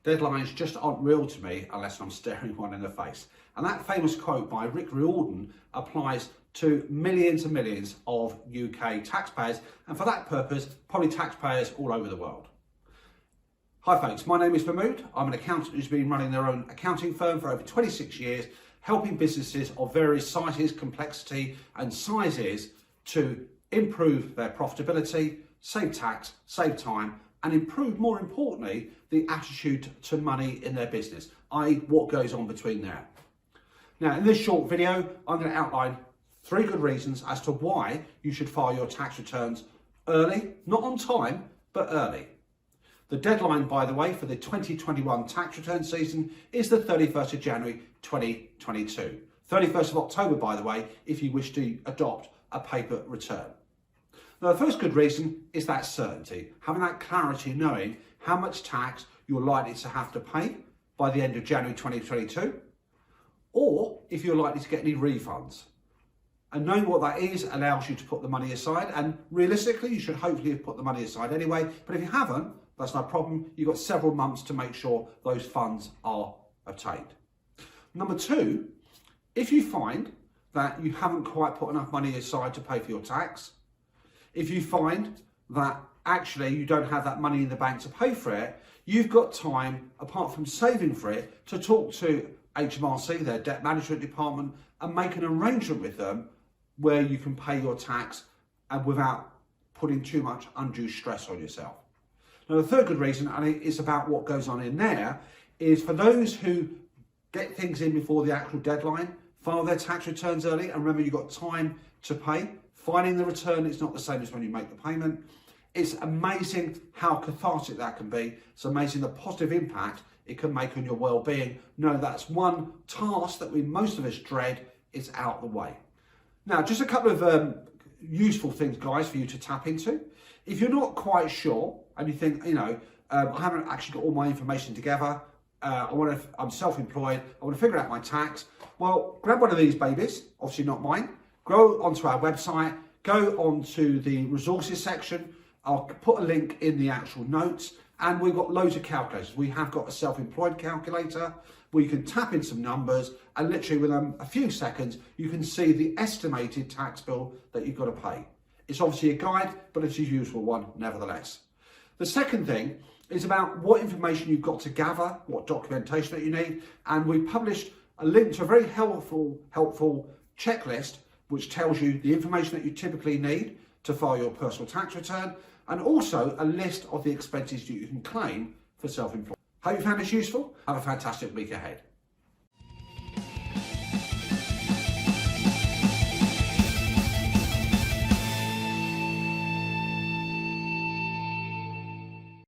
Deadlines just aren't real to me unless I'm staring one in the face. And that famous quote by Rick Riordan applies to millions and millions of UK taxpayers, and for that purpose, probably taxpayers all over the world. Hi folks, my name is Mahmood. I'm an accountant who's been running their own accounting firm for over 26 years, helping businesses of various sizes, complexity and sizes to improve their profitability, save tax, save time, and improve, more importantly, the attitude to money in their business, i.e. what goes on between there. Now, in this short video, I'm going to outline 3 good reasons as to why you should file your tax returns early, not on time, but early. The deadline, by the way, for the 2021 tax return season is the 31st of January 2022. 31st of October, by the way, if you wish to adopt a paper return. Now, the first good reason is that certainty, having that clarity, knowing how much tax you're likely to have to pay by the end of January 2022, or if you're likely to get any refunds. And knowing what that is allows you to put the money aside, and realistically, you should hopefully have put the money aside anyway, but if you haven't, that's no problem. You've got several months to make sure those funds are obtained. Number 2, if you find that you haven't quite put enough money aside to pay for your tax, if you find that actually you don't have that money in the bank to pay for it, you've got time, apart from saving for it, to talk to HMRC, their debt management department, and make an arrangement with them where you can pay your tax and without putting too much undue stress on yourself. Now, the third good reason, and it's about what goes on in there, is for those who get things in before the actual deadline, file their tax returns early, and remember you've got time to pay. Filing the return is not the same as when you make the payment. It's amazing how cathartic that can be. It's amazing the positive impact it can make on your well-being. No, that's one task that most of us dread is out the way. Now, just a couple of useful things, guys, for you to tap into. If you're not quite sure and you think, I haven't actually got all my information together, I'm self-employed, I want to figure out my tax, well, grab one of these babies, obviously not mine, go onto our website, go onto the resources section. I'll put a link in the actual notes, and we've got loads of calculators. We have got a self-employed calculator where you can tap in some numbers, and literally within a few seconds, you can see the estimated tax bill that you've got to pay. It's obviously a guide, but it's a useful one nevertheless. The second thing is about what information you've got to gather, what documentation that you need, and we published a link to a very helpful checklist which tells you the information that you typically need to file your personal tax return, and also a list of the expenses that you can claim for self-employed. Hope you found this useful. Have a fantastic week ahead.